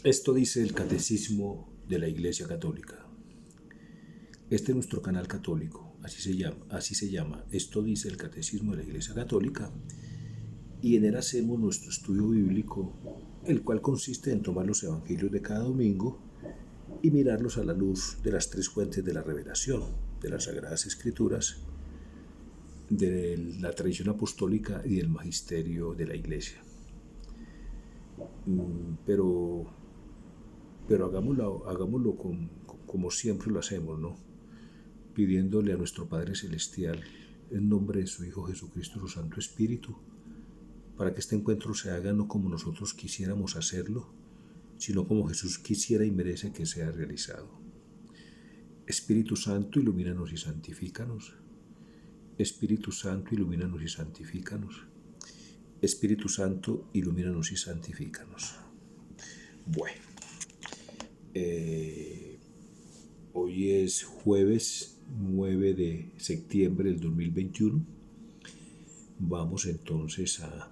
Esto dice el Catecismo de la Iglesia Católica. Este es nuestro canal católico, así se llama. Esto dice el Catecismo de la Iglesia Católica, y en él hacemos nuestro estudio bíblico, el cual consiste en tomar los evangelios de cada domingo y mirarlos a la luz de las tres fuentes de la revelación, de las Sagradas Escrituras, de la tradición apostólica y del magisterio de la Iglesia. Pero hagámoslo como siempre lo hacemos, ¿no? Pidiéndole a nuestro Padre Celestial, en nombre de su Hijo Jesucristo, su Santo Espíritu, para que este encuentro se haga no como nosotros quisiéramos hacerlo, sino como Jesús quisiera y merece que sea realizado. Espíritu Santo, ilumínanos y santifícanos. Espíritu Santo, ilumínanos y santifícanos. Espíritu Santo, ilumínanos y santifícanos. Bueno, hoy es jueves 9 de septiembre del 2021. Vamos entonces a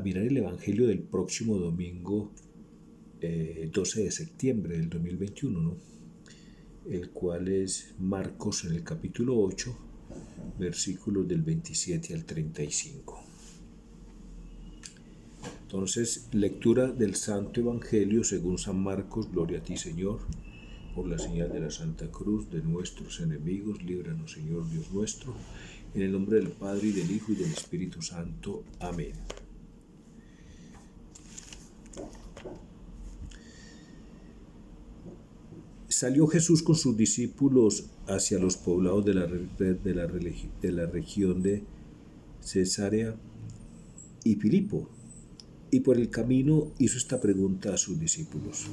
mirar el Evangelio del próximo domingo 12 de septiembre del 2021, ¿no? El cual es Marcos en el capítulo 8, versículos del 27 al 35. Entonces, lectura del Santo Evangelio según San Marcos. Gloria a ti, Señor. Por la señal de la Santa Cruz de nuestros enemigos, líbranos, Señor Dios nuestro. En el nombre del Padre, y del Hijo, y del Espíritu Santo. Amén. Salió Jesús con sus discípulos hacia los poblados de la región de Cesarea y Filipo, y por el camino hizo esta pregunta a sus discípulos: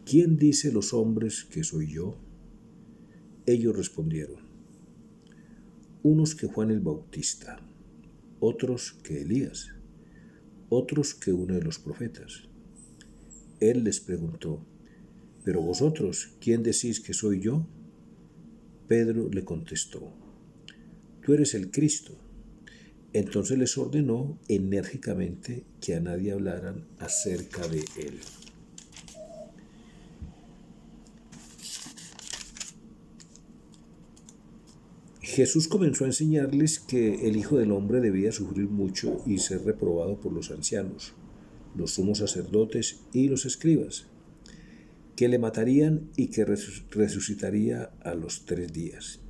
¿quién dice los hombres que soy yo? Ellos respondieron: unos que Juan el Bautista, otros que Elías, otros que uno de los profetas. Él les preguntó: ¿pero vosotros quién decís que soy yo? Pedro le contestó: tú eres el Cristo. Entonces les ordenó enérgicamente que a nadie hablaran acerca de él. Jesús comenzó a enseñarles que el Hijo del Hombre debía sufrir mucho y ser reprobado por los ancianos, los sumos sacerdotes y los escribas, que le matarían y que resucitaría a los 3 días.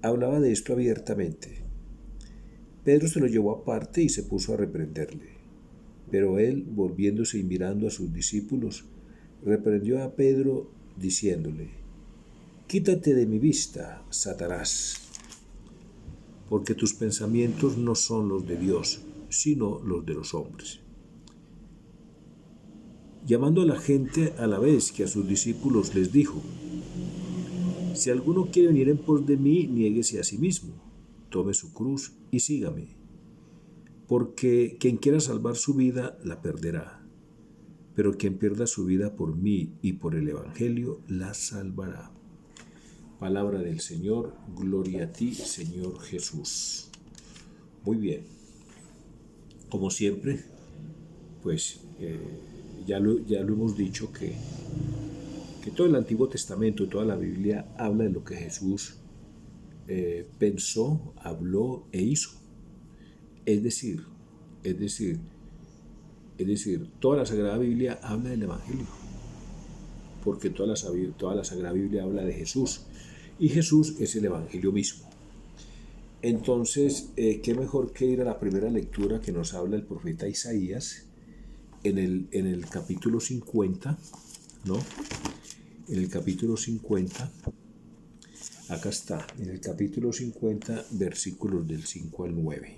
Hablaba de esto abiertamente. Pedro se lo llevó aparte y se puso a reprenderle. Pero él, volviéndose y mirando a sus discípulos, reprendió a Pedro diciéndole: quítate de mi vista, Satanás, porque tus pensamientos no son los de Dios, sino los de los hombres. Llamando a la gente a la vez que a sus discípulos, les dijo: si alguno quiere venir en pos de mí, niéguese a sí mismo, tome su cruz y sígame. Porque quien quiera salvar su vida, la perderá. Pero quien pierda su vida por mí y por el Evangelio, la salvará. Palabra del Señor. Gloria a ti, Señor Jesús. Muy bien. Como siempre, pues ya lo hemos dicho que todo el Antiguo Testamento, toda la Biblia habla de lo que Jesús pensó, habló e hizo. Es decir, toda la Sagrada Biblia habla del Evangelio, porque toda la Sagrada Biblia habla de Jesús, y Jesús es el Evangelio mismo. Entonces, qué mejor que ir a la primera lectura que nos habla el profeta Isaías en el capítulo 50, ¿no? En el capítulo 50, acá está, en el capítulo 50, versículos del 5 al 9.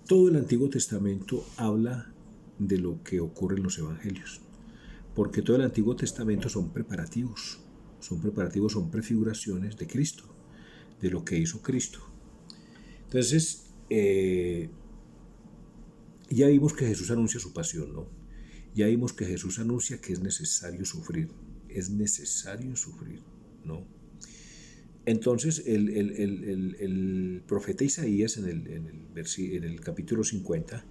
Todo el Antiguo Testamento habla de lo que ocurre en los Evangelios, porque todo el Antiguo Testamento son preparativos, son prefiguraciones de Cristo, de lo que hizo Cristo. Entonces, ya vimos que Jesús anuncia su pasión, ¿no? Ya vimos que Jesús anuncia que es necesario sufrir, ¿no? Entonces el profeta Isaías en el capítulo 50,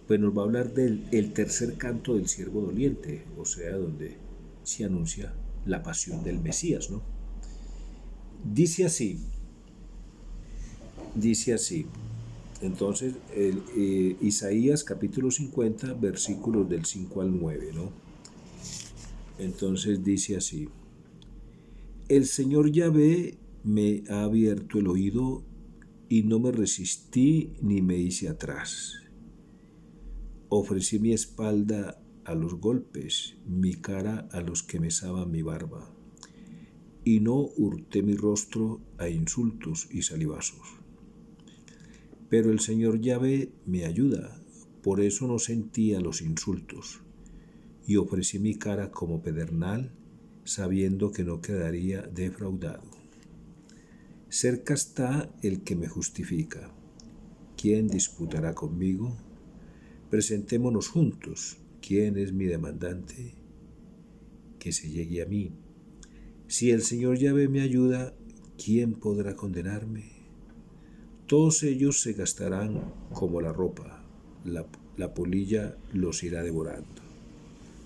pues nos va a hablar del el tercer canto del siervo doliente, o sea, donde se anuncia la pasión del Mesías, ¿no? Dice así, dice así. Entonces, Isaías capítulo 50, versículos del 5 al 9, ¿no? Entonces dice así: El Señor Yahvé me ha abierto el oído y no me resistí ni me hice atrás. Ofrecí mi espalda a los golpes, mi cara a los que mesaban mi barba, y no hurté mi rostro a insultos y salivazos. Pero el Señor Yahvé me ayuda, por eso no sentía los insultos, y ofrecí mi cara como pedernal, sabiendo que no quedaría defraudado. Cerca está el que me justifica. ¿Quién disputará conmigo? Presentémonos juntos. ¿Quién es mi demandante? Que se llegue a mí. Si el Señor Yahvé me ayuda, ¿quién podrá condenarme? Todos ellos se gastarán como la ropa, la polilla los irá devorando.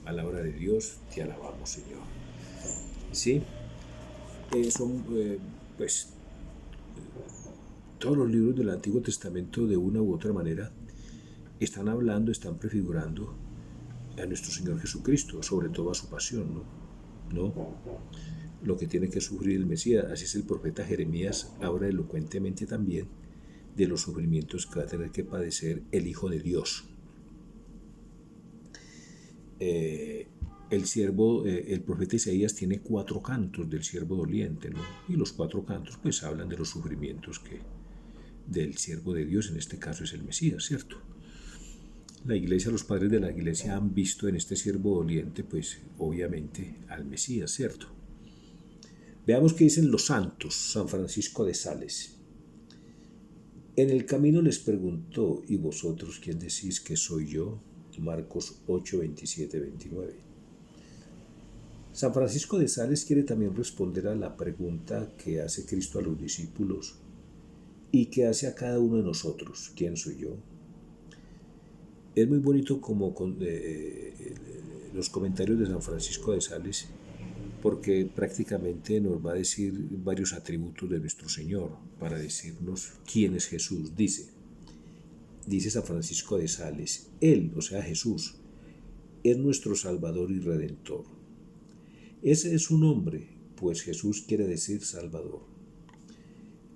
Palabra de Dios, te alabamos, Señor. Sí, pues todos los libros del Antiguo Testamento de una u otra manera están hablando, están prefigurando a nuestro Señor Jesucristo, sobre todo a su pasión, ¿no? Lo que tiene que sufrir el Mesías. Así es, el profeta Jeremías habla elocuentemente también de los sufrimientos que va a tener que padecer el Hijo de Dios. El profeta Isaías tiene 4 cantos del siervo doliente, ¿no? Y los 4 cantos pues hablan de los sufrimientos del siervo de Dios, en este caso es el Mesías, ¿cierto? La iglesia, los padres de la iglesia han visto en este siervo doliente, pues obviamente al Mesías, ¿cierto? Veamos qué dicen los santos. San Francisco de Sales. En el camino les preguntó: ¿y vosotros quién decís que soy yo? Marcos 8, 27, 29. San Francisco de Sales quiere también responder a la pregunta que hace Cristo a los discípulos y que hace a cada uno de nosotros: ¿quién soy yo? Es muy bonito como los comentarios de San Francisco de Sales, porque prácticamente nos va a decir varios atributos de nuestro Señor para decirnos quién es Jesús. Dice San Francisco de Sales: Él, o sea Jesús, es nuestro Salvador y Redentor. Ese es su nombre, pues Jesús quiere decir Salvador.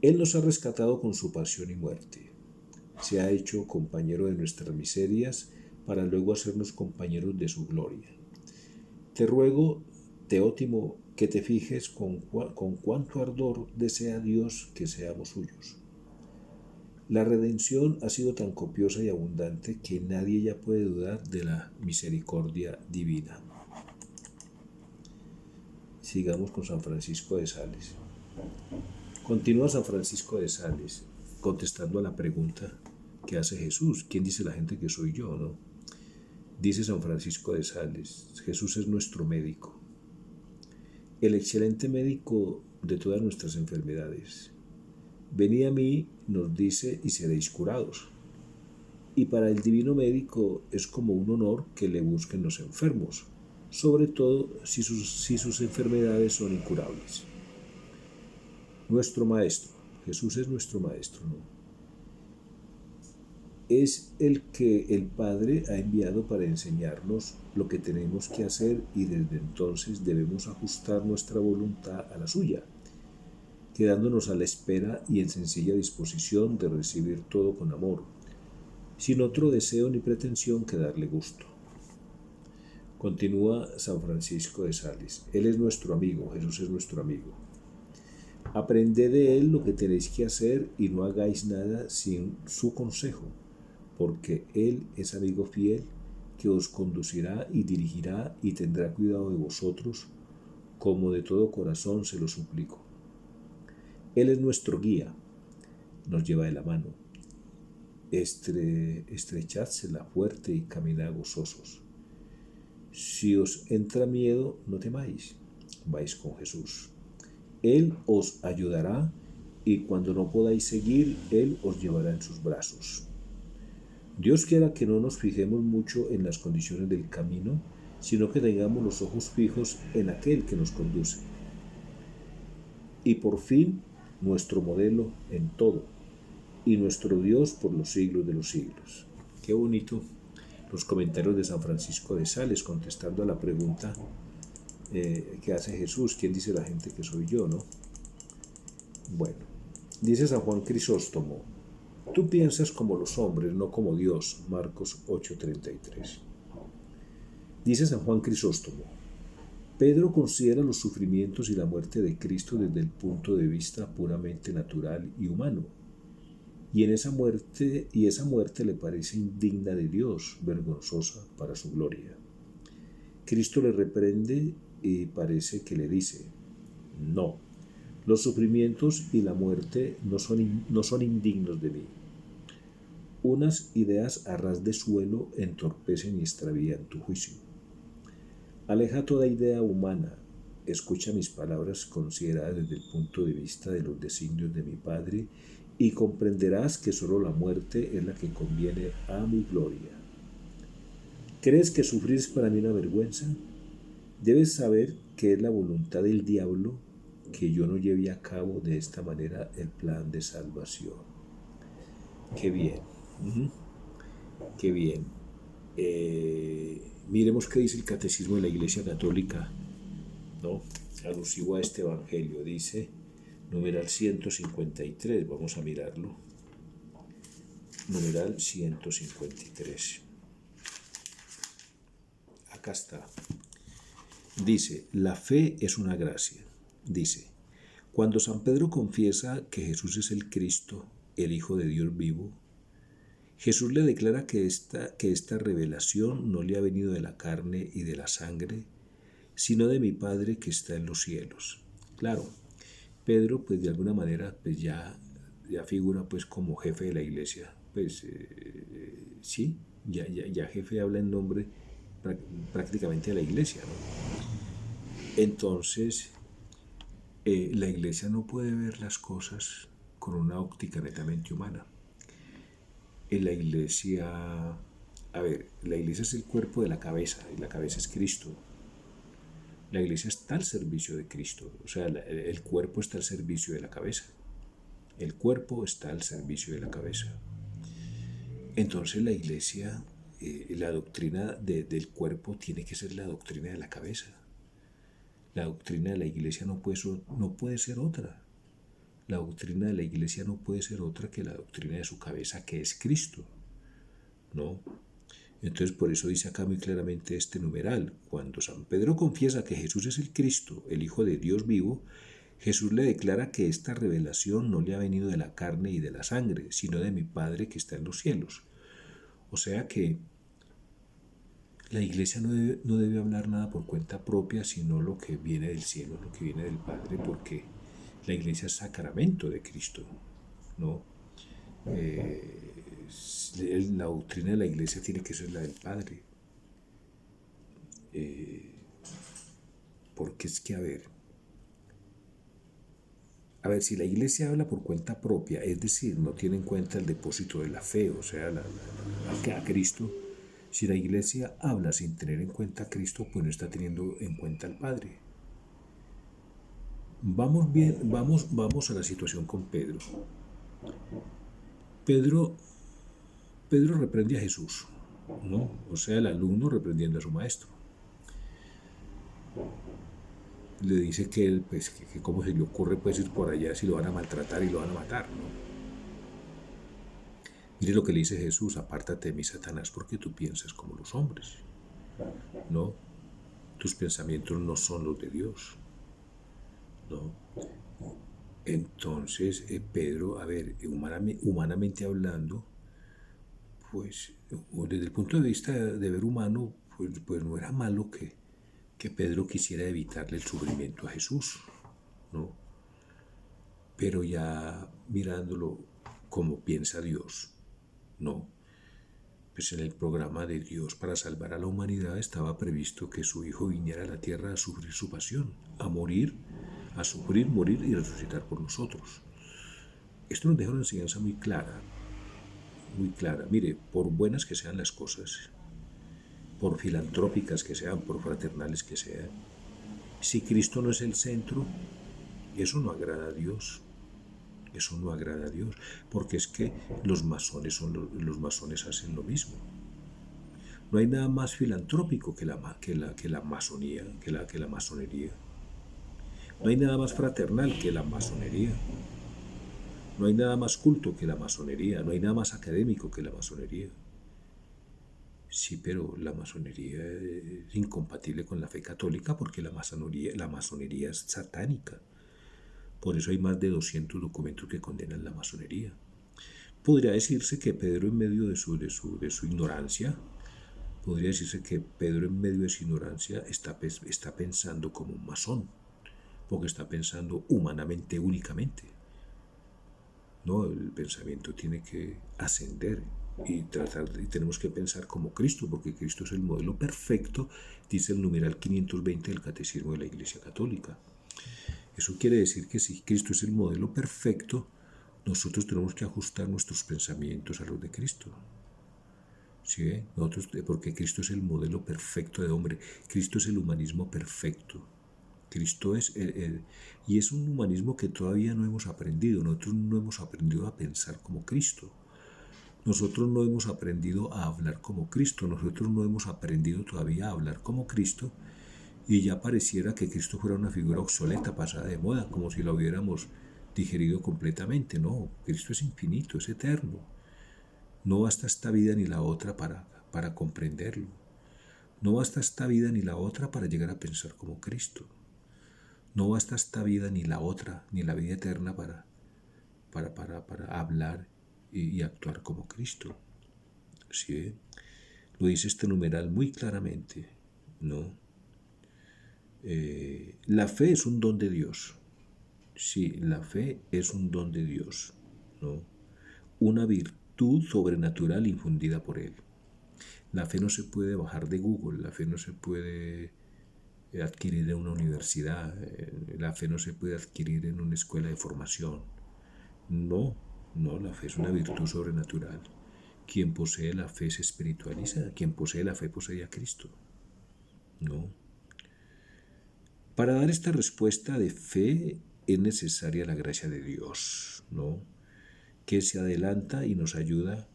Él nos ha rescatado con su pasión y muerte. Se ha hecho compañero de nuestras miserias para luego hacernos compañeros de su gloria. Te ruego, Teótimo, que te fijes con cuánto ardor desea Dios que seamos suyos. La redención ha sido tan copiosa y abundante que nadie ya puede dudar de la misericordia divina. Sigamos con San Francisco de Sales. Continúa San Francisco de Sales contestando a la pregunta que hace Jesús: ¿quién dice la gente que soy yo, no? Dice San Francisco de Sales: Jesús es nuestro médico, el excelente médico de todas nuestras enfermedades. Venid a mí, nos dice, y seréis curados. Y para el divino médico es como un honor que le busquen los enfermos, sobre todo si sus enfermedades son incurables. Nuestro Maestro, Jesús es nuestro Maestro, ¿no? Es el que el Padre ha enviado para enseñarnos lo que tenemos que hacer, y desde entonces debemos ajustar nuestra voluntad a la suya, quedándonos a la espera y en sencilla disposición de recibir todo con amor, sin otro deseo ni pretensión que darle gusto. Continúa San Francisco de Sales: Él es nuestro amigo, Jesús es nuestro amigo. Aprended de Él lo que tenéis que hacer y no hagáis nada sin su consejo, porque Él es amigo fiel que os conducirá y dirigirá y tendrá cuidado de vosotros, como de todo corazón se lo suplico. Él es nuestro guía, nos lleva de la mano. Estrechádsela fuerte y caminad gozosos. Si os entra miedo, no temáis, vais con Jesús. Él os ayudará y cuando no podáis seguir, Él os llevará en sus brazos. Dios quiera que no nos fijemos mucho en las condiciones del camino, sino que tengamos los ojos fijos en aquel que nos conduce. Y por fin, nuestro modelo en todo, y nuestro Dios por los siglos de los siglos. Qué bonito los comentarios de San Francisco de Sales contestando a la pregunta que hace Jesús: ¿quién dice la gente que soy yo, no? Bueno, dice San Juan Crisóstomo: tú piensas como los hombres, no como Dios. Marcos 8:33. Dice San Juan Crisóstomo: Pedro considera los sufrimientos y la muerte de Cristo desde el punto de vista puramente natural y humano. Y esa muerte le parece indigna de Dios, vergonzosa para su gloria. Cristo le reprende y parece que le dice: no, los sufrimientos y la muerte no son indignos de mí. Unas ideas a ras de suelo entorpecen y extravían tu juicio. Aleja toda idea humana, escucha mis palabras consideradas desde el punto de vista de los designios de mi Padre y comprenderás que solo la muerte es la que conviene a mi gloria. ¿Crees que sufrir es para mí una vergüenza? Debes saber que es la voluntad del diablo que yo no lleve a cabo de esta manera el plan de salvación. Qué bien. Qué bien. Miremos qué dice el Catecismo de la Iglesia Católica, ¿no? Alusivo a este Evangelio. Dice, numeral 153, vamos a mirarlo. Numeral 153. Acá está. Dice, la fe es una gracia. Dice, cuando San Pedro confiesa que Jesús es el Cristo, el Hijo de Dios vivo, Jesús le declara que esta revelación no le ha venido de la carne y de la sangre, sino de mi Padre que está en los cielos. Claro, Pedro pues de alguna manera pues ya figura pues como jefe de la iglesia, pues sí, ya jefe habla en nombre prácticamente de la iglesia, ¿no? Entonces, la iglesia no puede ver las cosas con una óptica netamente humana. En la iglesia, la iglesia es el cuerpo de la cabeza y la cabeza es Cristo. La iglesia está al servicio de Cristo, o sea, el cuerpo está al servicio de la cabeza. El cuerpo está al servicio de la cabeza. Entonces la iglesia, la doctrina del cuerpo tiene que ser la doctrina de la cabeza. La doctrina de la iglesia no puede ser otra. La doctrina de la iglesia no puede ser otra que la doctrina de su cabeza, que es Cristo, ¿no? Entonces por eso dice acá muy claramente este numeral: cuando San Pedro confiesa que Jesús es el Cristo, el Hijo de Dios vivo, Jesús le declara que esta revelación no le ha venido de la carne y de la sangre, sino de mi Padre que está en los cielos. O sea que la iglesia no debe hablar nada por cuenta propia, sino lo que viene del cielo, lo que viene del Padre, porque la iglesia es sacramento de Cristo, ¿no? La doctrina de la iglesia tiene que ser la del Padre. Porque es que, a ver, si la iglesia habla por cuenta propia, es decir, no tiene en cuenta el depósito de la fe, o sea, a Cristo, si la iglesia habla sin tener en cuenta a Cristo, pues no está teniendo en cuenta al Padre. Vamos a la situación con Pedro. Pedro reprende a Jesús, ¿no? O sea, el alumno reprendiendo a su maestro. Le dice que él, pues, que cómo se le ocurre pues ir por allá si lo van a maltratar y lo van a matar, ¿no? Mire lo que le dice Jesús: apártate de mí, Satanás, porque tú piensas como los hombres, ¿no? Tus pensamientos no son los de Dios, ¿no? Entonces, Pedro, humanamente hablando, pues, desde el punto de vista de ver humano, pues no era malo que Pedro quisiera evitarle el sufrimiento a Jesús, ¿no? Pero ya mirándolo como piensa Dios, ¿no? Pues en el programa de Dios para salvar a la humanidad estaba previsto que su Hijo viniera a la tierra a sufrir su pasión, a morir a sufrir, morir y resucitar por nosotros. Esto nos deja una enseñanza muy clara, muy clara. Mire, por buenas que sean las cosas, por filantrópicas que sean, por fraternales que sean, si Cristo no es el centro, eso no agrada a Dios. Eso no agrada a Dios, porque es que los masones hacen lo mismo. No hay nada más filantrópico que la masonía, que la masonería. No hay nada más fraternal que la masonería. No hay nada más culto que la masonería. No hay nada más académico que la masonería. Sí, pero la masonería es incompatible con la fe católica porque la masonería es satánica. Por eso hay más de 200 documentos que condenan la masonería. Podría decirse que Pedro, en medio de su ignorancia, está pensando como un masón, porque está pensando humanamente únicamente. No, el pensamiento tiene que ascender y tenemos que pensar como Cristo, porque Cristo es el modelo perfecto, dice el numeral 520 del Catecismo de la Iglesia Católica. Eso quiere decir que si Cristo es el modelo perfecto, nosotros tenemos que ajustar nuestros pensamientos a los de Cristo. ¿Sí? Porque Cristo es el modelo perfecto de hombre. Cristo es el humanismo perfecto. Cristo es y es un humanismo que todavía no hemos aprendido. Nosotros no hemos aprendido a pensar como Cristo. Nosotros no hemos aprendido a hablar como Cristo. Nosotros no hemos aprendido todavía a hablar como Cristo. Y ya pareciera que Cristo fuera una figura obsoleta, pasada de moda, como si lo hubiéramos digerido completamente. No, Cristo es infinito, es eterno. No basta esta vida ni la otra para comprenderlo. No basta esta vida ni la otra para llegar a pensar como Cristo. No basta esta vida ni la otra, ni la vida eterna para hablar y actuar como Cristo. ¿Sí? Lo dice este numeral muy claramente, ¿no? La fe es un don de Dios. Sí, la fe es un don de Dios, ¿no? Una virtud sobrenatural infundida por Él. La fe no se puede bajar de Google, la fe no se puede adquirir en una universidad, la fe no se puede adquirir en una escuela de formación. No, la fe es una virtud sobrenatural. Quien posee la fe se espiritualiza, quien posee la fe posee a Cristo, ¿no? Para dar esta respuesta de fe es necesaria la gracia de Dios, ¿no? Que se adelanta y nos ayuda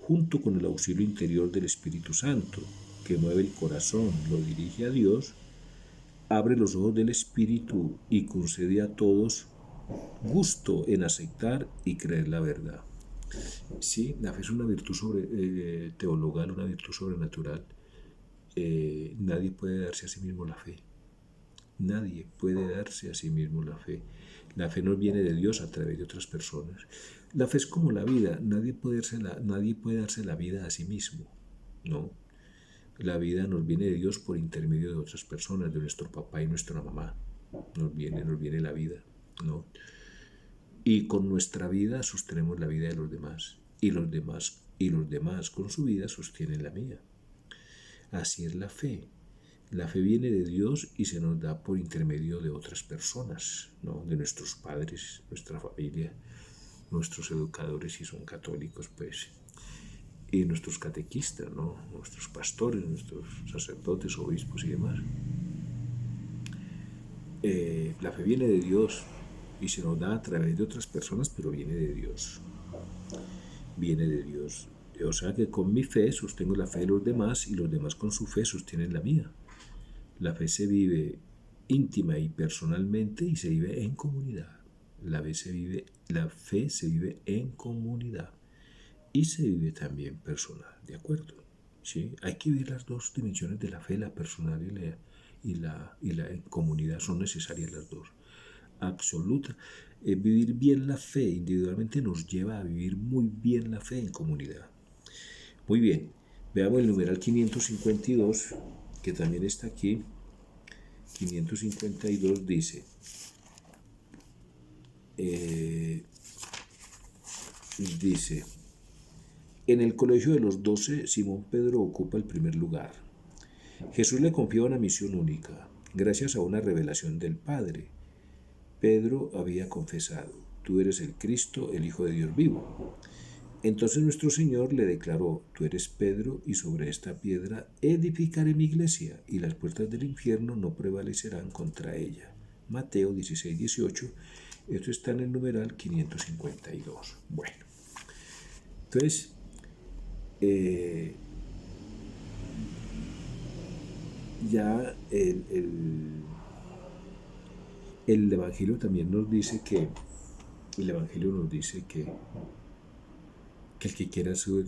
junto con el auxilio interior del Espíritu Santo, que mueve el corazón, lo dirige a Dios, abre los ojos del Espíritu y concede a todos gusto en aceptar y creer la verdad. Sí, la fe es una virtud teologal, una virtud sobrenatural. Nadie puede darse a sí mismo la fe. Nadie puede darse a sí mismo la fe. La fe nos viene de Dios a través de otras personas. La fe es como la vida. Nadie puede darse la vida a sí mismo, ¿no? La vida nos viene de Dios por intermedio de otras personas, de nuestro papá y nuestra mamá. Nos viene la vida, ¿no? Y con nuestra vida sostenemos la vida de los demás. Y los demás con su vida sostienen la mía. Así es la fe. La fe viene de Dios y se nos da por intermedio de otras personas, ¿no? De nuestros padres, nuestra familia, nuestros educadores si son católicos, pues, y nuestros catequistas, ¿no? Nuestros pastores, nuestros sacerdotes, obispos y demás. La fe viene de Dios y se nos da a través de otras personas, pero viene de Dios. Viene de Dios. O sea que con mi fe sostengo la fe de los demás y los demás con su fe sostienen la mía. La fe se vive íntima y personalmente y se vive en comunidad. La fe se vive en comunidad y se vive también personal, ¿de acuerdo? ¿Sí? Hay que vivir las dos dimensiones de la fe, la personal y la en comunidad, son necesarias las dos. Absoluta. Vivir bien la fe individualmente nos lleva a vivir muy bien la fe en comunidad. Muy bien, veamos el numeral 552, que también está aquí. 552 dice, en el colegio de los 12, Simón Pedro ocupa el primer lugar. Jesús le confió una misión única, gracias a una revelación del Padre. Pedro había confesado: tú eres el Cristo, el Hijo de Dios vivo. Entonces nuestro Señor le declaró: tú eres Pedro, y sobre esta piedra edificaré mi iglesia, y las puertas del infierno no prevalecerán contra ella. Mateo 16, 18. Esto está en el numeral 552. Bueno, entonces, ya el Evangelio también nos dice que, el que quiera ser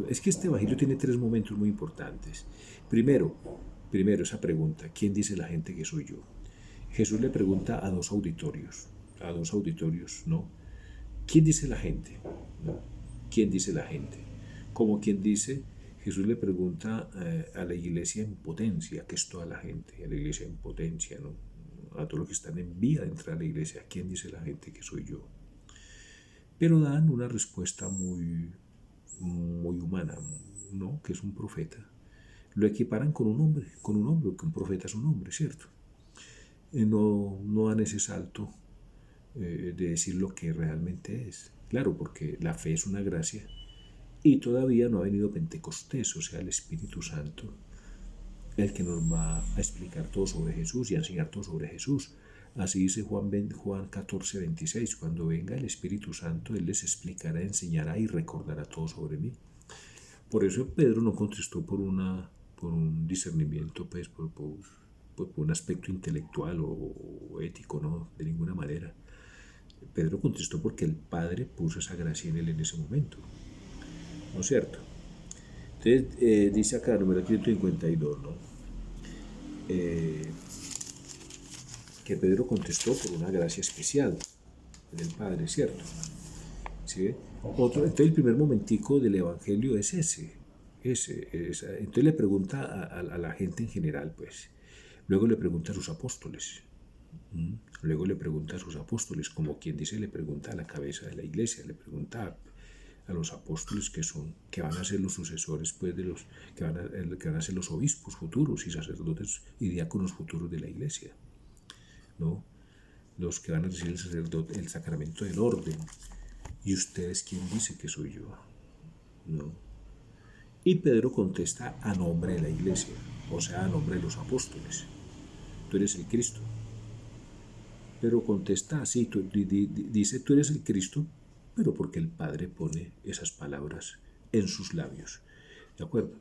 es que este Evangelio tiene tres momentos muy importantes. Primero, esa pregunta: ¿quién dice la gente que soy yo? Jesús le pregunta a dos auditorios, ¿no? ¿Quién dice la gente? ¿No? ¿Quién dice la gente? Como quien dice, Jesús le pregunta a la iglesia en potencia, que es toda la gente, a la iglesia en potencia, ¿no? A todos los que están en vía de entrar a la iglesia: ¿quién dice la gente que soy yo? Pero dan una respuesta muy humana, ¿no? Que es un profeta. Lo equiparan con un hombre, que un profeta es un hombre, ¿cierto? No dan ese salto de decir lo que realmente es. Claro, porque la fe es una gracia y todavía no ha venido Pentecostés, o sea, el Espíritu Santo, el que nos va a explicar todo sobre Jesús y a enseñar todo sobre Jesús. Así dice Juan 14, 26, cuando venga el Espíritu Santo, Él les explicará, enseñará y recordará todo sobre mí. Por eso Pedro no contestó por un discernimiento, pues, por un aspecto intelectual o ético, no, de ninguna manera. Pedro contestó porque el Padre puso esa gracia en él en ese momento, ¿no es cierto? Entonces, dice acá, número 552, ¿no? Que Pedro contestó por una gracia especial del Padre, ¿cierto? ¿Sí? Entonces el primer momentico del Evangelio es ese. Entonces le pregunta a la gente en general, pues. Luego le pregunta a sus apóstoles. Como quien dice, le pregunta a la cabeza de la iglesia, le pregunta a los apóstoles que van a ser los sucesores, pues, que van a ser los obispos futuros y sacerdotes y diáconos futuros de la iglesia, ¿no? Los que van a recibir el sacramento del orden. ¿Y ustedes quién dice que soy yo? ¿No? Y Pedro contesta a nombre de la iglesia, o sea, a nombre de los apóstoles: tú eres el Cristo. Pero contesta así, dice: tú eres el Cristo, pero porque el Padre pone esas palabras en sus labios. ¿De acuerdo?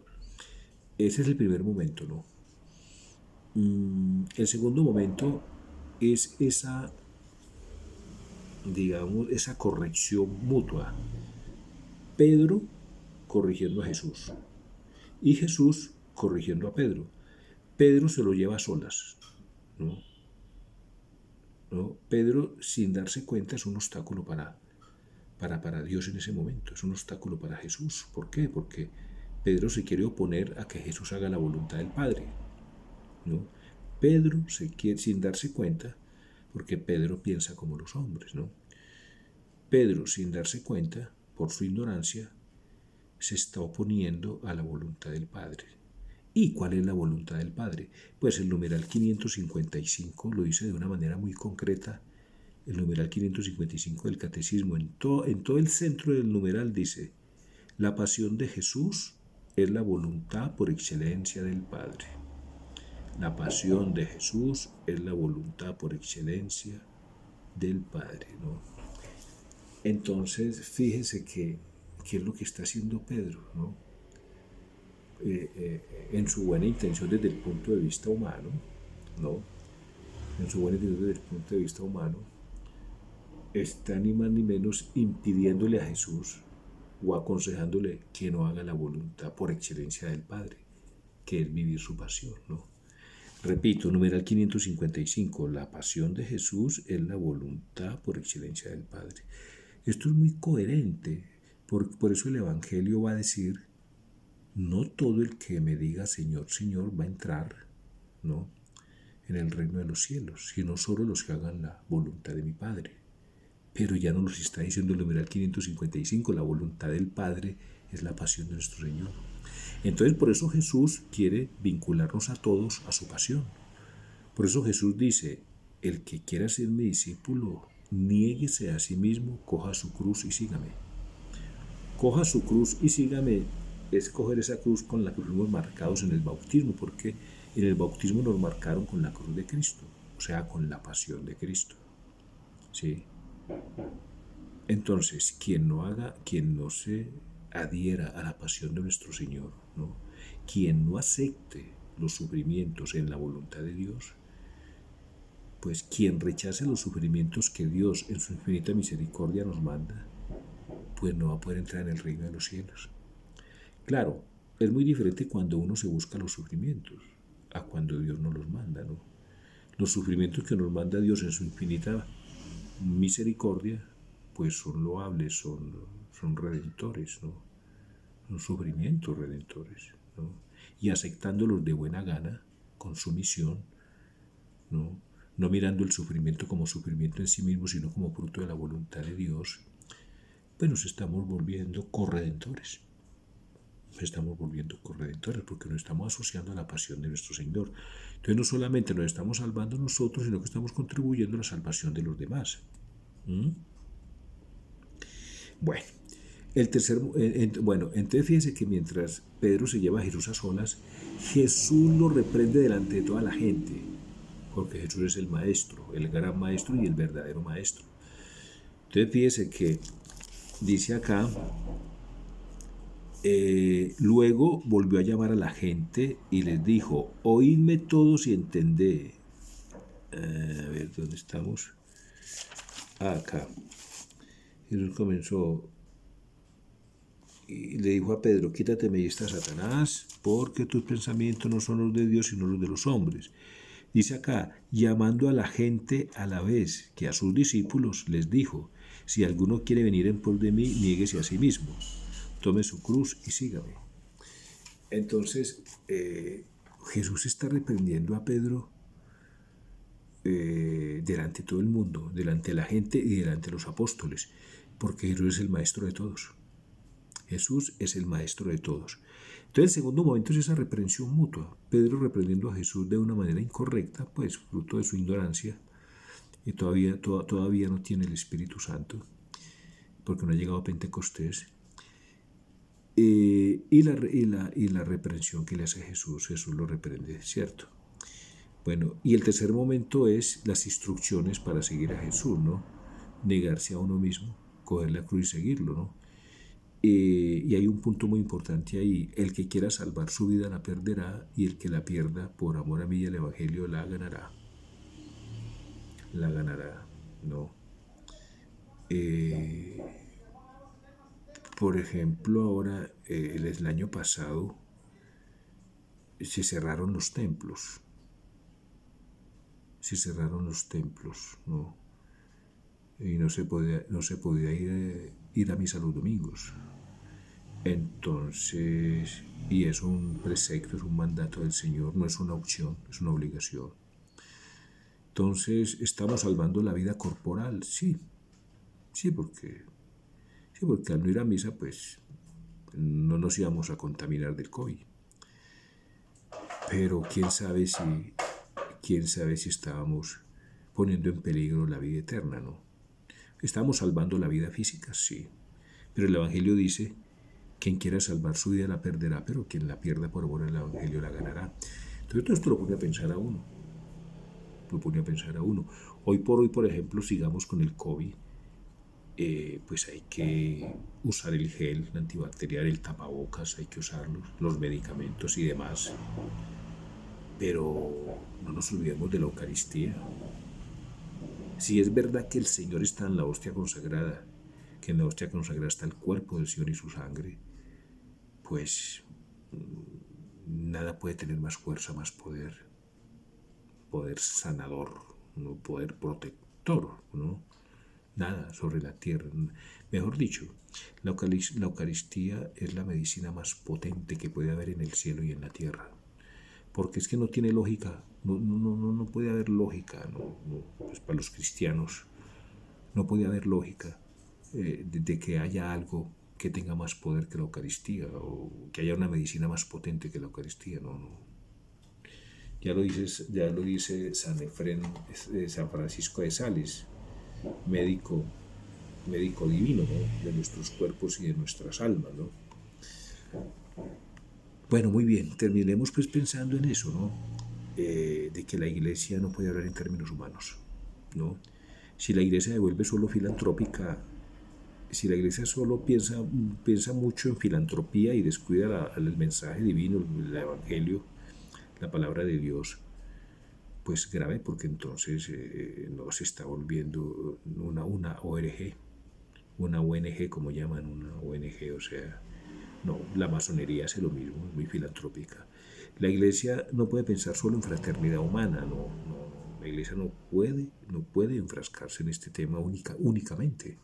Ese es el primer momento, ¿no? El segundo momento es esa corrección mutua. Pedro corrigiendo a Jesús y Jesús corrigiendo a Pedro. Pedro se lo lleva a solas, ¿no? Pedro, sin darse cuenta, es un obstáculo para Dios en ese momento, es un obstáculo para Jesús. ¿Por qué? Porque Pedro se quiere oponer a que Jesús haga la voluntad del Padre, ¿no? Pedro sin darse cuenta, porque Pedro piensa como los hombres, ¿no? Pedro, sin darse cuenta, por su ignorancia, se está oponiendo a la voluntad del Padre. ¿Y cuál es la voluntad del Padre? Pues el numeral 555 lo dice de una manera muy concreta. El numeral 555 del Catecismo, en todo el centro del numeral dice: la pasión de Jesús es la voluntad por excelencia del Padre. La pasión de Jesús es la voluntad por excelencia del Padre, ¿no? Entonces, fíjese qué es lo que está haciendo Pedro, ¿no? En su buena intención desde el punto de vista humano, ¿no? En su buena intención desde el punto de vista humano, está ni más ni menos impidiéndole a Jesús o aconsejándole que no haga la voluntad por excelencia del Padre, que es vivir su pasión, ¿no? Repito, numeral 555, la pasión de Jesús es la voluntad por excelencia del Padre. Esto es muy coherente, por eso el Evangelio va a decir: no todo el que me diga Señor, Señor va a entrar, ¿no?, en el reino de los cielos, sino solo los que hagan la voluntad de mi Padre. Pero ya no nos está diciendo el numeral 555, la voluntad del Padre es la pasión de nuestro Señor. Entonces, por eso Jesús quiere vincularnos a todos a su pasión. Por eso Jesús dice: el que quiera ser mi discípulo, niéguese a sí mismo, coja su cruz y sígame. Coja su cruz y sígame es coger esa cruz con la que fuimos marcados en el bautismo, porque en el bautismo nos marcaron con la cruz de Cristo, o sea, con la pasión de Cristo. ¿Sí? Entonces, quien no se adhiera a la pasión de nuestro Señor, ¿no? Quien no acepte los sufrimientos en la voluntad de Dios, pues quien rechace los sufrimientos que Dios en su infinita misericordia nos manda, pues no va a poder entrar en el reino de los cielos. Claro, es muy diferente cuando uno se busca los sufrimientos a cuando Dios nos los manda, ¿no? Los sufrimientos que nos manda Dios en su infinita misericordia, pues son loables, son redentores, ¿no? Son sufrimientos redentores, ¿no? Y aceptándolos de buena gana, con sumisión, ¿no? No mirando el sufrimiento como sufrimiento en sí mismo, sino como fruto de la voluntad de Dios, pues nos estamos volviendo corredentores. Nos estamos volviendo corredentores porque nos estamos asociando a la pasión de nuestro Señor. Entonces no solamente nos estamos salvando nosotros, sino que estamos contribuyendo a la salvación de los demás. Bueno, entonces fíjense que mientras Pedro se lleva a Jesús a solas, Jesús lo reprende delante de toda la gente, porque Jesús es el maestro, el gran maestro y el verdadero maestro. Entonces fíjense que dice acá, luego volvió a llamar a la gente y les dijo, oídme todos y entended. A ver, ¿dónde estamos? Acá. Jesús comenzó y le dijo a Pedro, quítate me esta Satanás, porque tus pensamientos no son los de Dios, sino los de los hombres. Dice acá, llamando a la gente a la vez que a sus discípulos les dijo, si alguno quiere venir en pos de mí, niéguese a sí mismo, tome su cruz y sígame. Entonces, Jesús está reprendiendo a Pedro delante de todo el mundo, delante de la gente y delante de los apóstoles, porque Jesús es el maestro de todos. Jesús es el maestro de todos. Entonces el segundo momento es esa reprensión mutua. Pedro reprendiendo a Jesús de una manera incorrecta, pues fruto de su ignorancia, y todavía no tiene el Espíritu Santo, porque no ha llegado a Pentecostés. Y la reprensión que le hace Jesús lo reprende, ¿cierto? Bueno, y el tercer momento es las instrucciones para seguir a Jesús, ¿no? Negarse a uno mismo, coger la cruz y seguirlo, ¿no? Y hay un punto muy importante ahí, el que quiera salvar su vida la perderá y el que la pierda por amor a mí y al Evangelio la ganará. La ganará, ¿no? Por ejemplo, ahora, el año pasado, se cerraron los templos. Se cerraron los templos, ¿no? Y no se podía ir a misa los domingos. Entonces, y es un precepto, es un mandato del Señor, no es una opción, es una obligación. Entonces, ¿estamos salvando la vida corporal? Sí, porque al no ir a misa, pues, no nos íbamos a contaminar del COVID. Pero quién sabe si estábamos poniendo en peligro la vida eterna, ¿no? ¿Estamos salvando la vida física? Sí. Pero el Evangelio dice, quien quiera salvar su vida la perderá, pero quien la pierda por amor al Evangelio la ganará. Entonces todo esto lo pone a pensar a uno. Hoy por hoy, por ejemplo, sigamos con el COVID, pues hay que usar el gel antibacterial, el tapabocas, hay que usarlos, los medicamentos y demás. Pero no nos olvidemos de la Eucaristía. Si es verdad que el Señor está en la hostia consagrada, que en la hostia consagrada está el cuerpo del Señor y su sangre, pues nada puede tener más fuerza, más poder sanador, ¿no? Poder protector, ¿no? Nada sobre la tierra. Mejor dicho, la Eucaristía es la medicina más potente que puede haber en el cielo y en la tierra. Porque es que no tiene lógica, no puede haber lógica, pues para los cristianos no puede haber lógica de que haya algo que tenga más poder que la Eucaristía o que haya una medicina más potente que la Eucaristía, no. Ya lo dice San Efrén, San Francisco de Sales, médico divino, ¿no?, de nuestros cuerpos y de nuestras almas, ¿no? Bueno, muy bien, terminemos pues pensando en eso, ¿no? De que la Iglesia no puede hablar en términos humanos, ¿no? Si la Iglesia devuelve solo filantrópica, si la Iglesia solo piensa mucho en filantropía y descuida el mensaje divino, el Evangelio, la palabra de Dios, pues grave, porque entonces no se está volviendo una ONG como llaman, una ONG, o sea, no, la masonería hace lo mismo, es muy filantrópica. La Iglesia no puede pensar solo en fraternidad humana, no, la Iglesia no puede enfrascarse en este tema únicamente,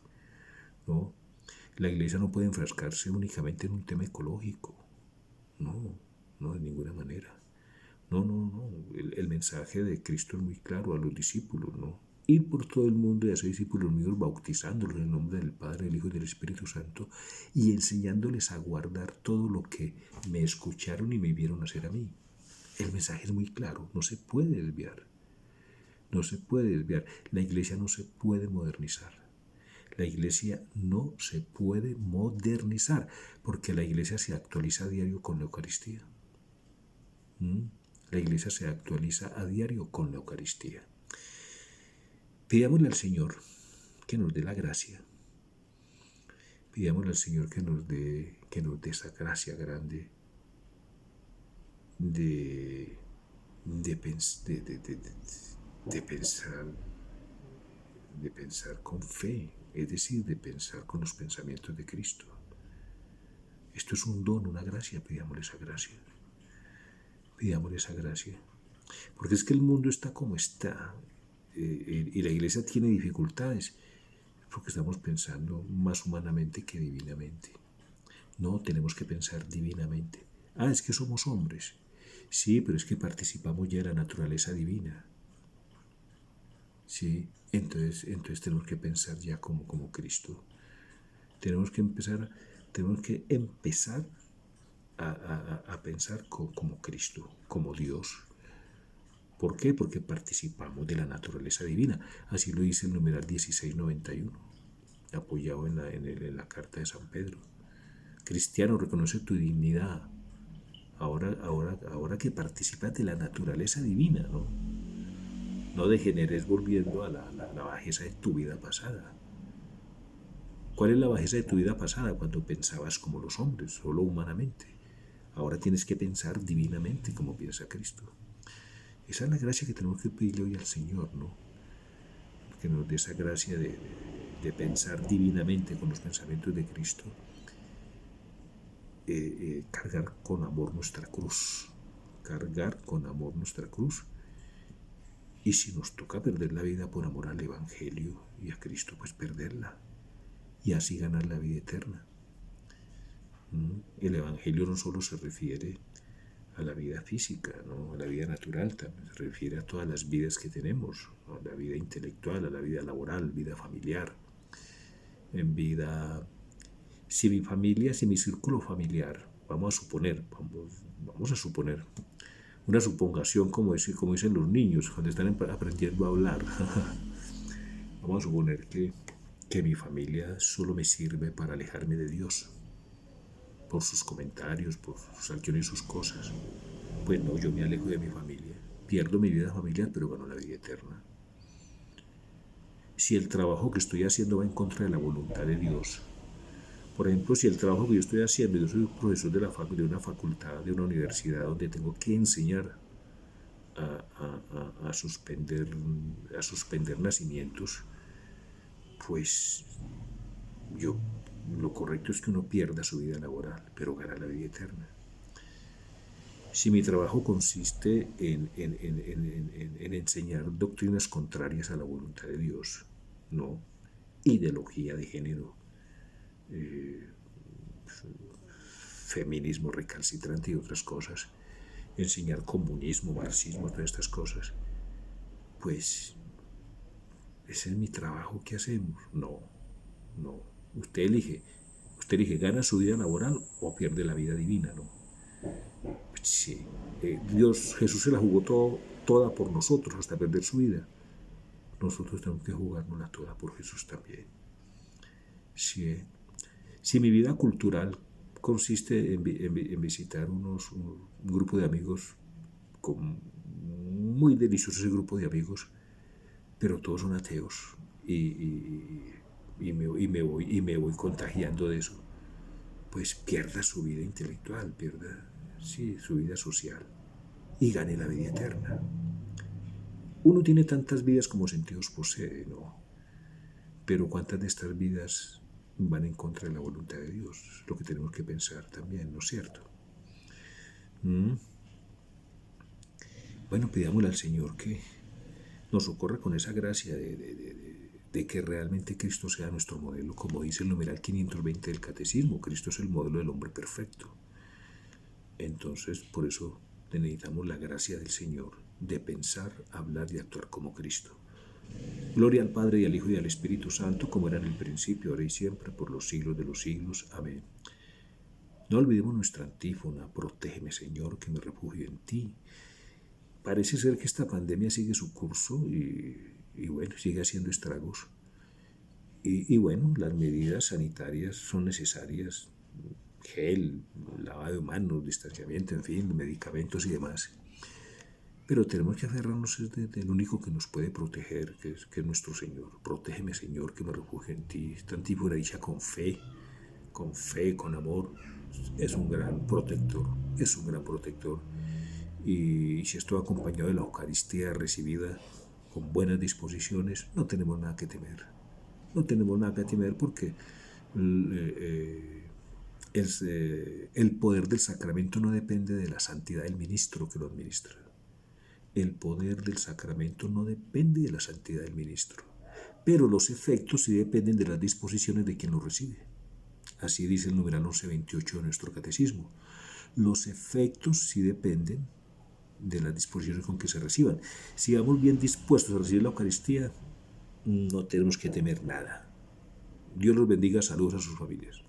¿no? La Iglesia no puede enfrascarse únicamente en un tema ecológico, no, de ninguna manera. No. El mensaje de Cristo es muy claro a los discípulos, ¿no? Ir por todo el mundo y hacer discípulos míos, bautizándolos en el nombre del Padre, del Hijo y del Espíritu Santo, y enseñándoles a guardar todo lo que me escucharon y me vieron hacer a mí. El mensaje es muy claro, no se puede desviar. No se puede desviar. La Iglesia no se puede modernizar. La Iglesia no se puede modernizar, porque la Iglesia se actualiza a diario con la Eucaristía. La Iglesia se actualiza a diario con la Eucaristía. Pidámosle al Señor que nos dé la gracia. Pidámosle al Señor que nos dé esa gracia grande de pensar con fe, es decir, de pensar con los pensamientos de Cristo. Esto es un don, una gracia, pidámosle esa gracia. Pidámosle esa gracia. Porque es que el mundo está como está, y la Iglesia tiene dificultades, porque estamos pensando más humanamente que divinamente. No, tenemos que pensar divinamente. Es que somos hombres. Sí, pero es que participamos ya de la naturaleza divina. Sí, entonces tenemos que pensar ya como Cristo. Tenemos que empezar a pensar como Cristo, como Dios. ¿Por qué? Porque participamos de la naturaleza divina. Así lo dice el numeral 1691, apoyado en la carta de San Pedro. Cristiano, reconoce tu dignidad. Ahora que participas de la naturaleza divina, ¿no? No degeneres volviendo a la bajeza de tu vida pasada. ¿Cuál es la bajeza de tu vida pasada? Cuando pensabas como los hombres, solo humanamente. Ahora tienes que pensar divinamente como piensa Cristo. Esa es la gracia que tenemos que pedirle hoy al Señor, ¿no? Que nos dé esa gracia de pensar divinamente con los pensamientos de Cristo. Cargar con amor nuestra cruz. Cargar con amor nuestra cruz. Y si nos toca perder la vida por amor al Evangelio y a Cristo, pues perderla. Y así ganar la vida eterna. El Evangelio no solo se refiere a la vida física, ¿no?, a la vida natural, también se refiere a todas las vidas que tenemos, ¿no?, a la vida intelectual, a la vida laboral, vida familiar, en vida... Si mi círculo familiar, vamos a suponer, una supongación como dicen los niños cuando están aprendiendo a hablar. Vamos a suponer que mi familia solo me sirve para alejarme de Dios, por sus comentarios, por sus acciones y sus cosas. Pues no, yo me alejo de mi familia, pierdo mi vida familiar, pero gano la vida eterna. Si el trabajo que estoy haciendo va en contra de la voluntad de Dios, por ejemplo, si el trabajo que yo estoy haciendo, yo soy profesor de una facultad, de una universidad donde tengo que enseñar a suspender nacimientos, pues lo correcto es que uno pierda su vida laboral, pero gana la vida eterna. Si mi trabajo consiste en enseñar doctrinas contrarias a la voluntad de Dios, no, ideología de género, feminismo recalcitrante y otras cosas, enseñar comunismo, marxismo, todas estas cosas, pues ese es mi trabajo. ¿Qué hacemos? No. Usted elige, gana su vida laboral o pierde la vida divina, ¿no? Pues sí, Jesús se la jugó toda por nosotros hasta perder su vida. Nosotros tenemos que jugárnosla toda por Jesús también. Si mi vida cultural consiste en visitar un grupo de amigos, muy delicioso ese grupo de amigos, pero todos son ateos y me voy contagiando de eso, pues pierda su vida intelectual, pierda su vida social y gane la vida eterna. Uno tiene tantas vidas como sentidos posee, ¿no? Pero ¿cuántas de estas vidas van en contra de la voluntad de Dios? Lo que tenemos que pensar también, ¿no es cierto? Bueno, pidámosle al Señor que nos socorra con esa gracia de que realmente Cristo sea nuestro modelo, como dice el numeral 520 del Catecismo. Cristo es el modelo del hombre perfecto. Entonces, por eso necesitamos la gracia del Señor de pensar, hablar y actuar como Cristo. Gloria al Padre, y al Hijo, y al Espíritu Santo, como era en el principio, ahora y siempre, por los siglos de los siglos. Amén. No olvidemos nuestra antífona: protégeme, Señor, que me refugio en ti. Parece ser que esta pandemia sigue su curso y bueno, sigue haciendo estragos. Y bueno, las medidas sanitarias son necesarias: gel, lavado de manos, distanciamiento, en fin, medicamentos y demás. Pero tenemos que aferrarnos del único que nos puede proteger, que es nuestro Señor. Protégeme, Señor, que me refugio en ti. Esta antífona dicha con fe, con amor. Es un gran protector, es un gran protector. Y si esto acompañado de la Eucaristía recibida con buenas disposiciones, no tenemos nada que temer. No tenemos nada que temer porque el poder del sacramento no depende de la santidad del ministro que lo administra. El poder del sacramento no depende de la santidad del ministro, pero los efectos sí dependen de las disposiciones de quien lo recibe. Así dice el numeral 1128 de nuestro catecismo. Los efectos sí dependen de las disposiciones con que se reciban. Si vamos bien dispuestos a recibir la Eucaristía, no tenemos que temer nada. Dios los bendiga. Saludos a sus familias.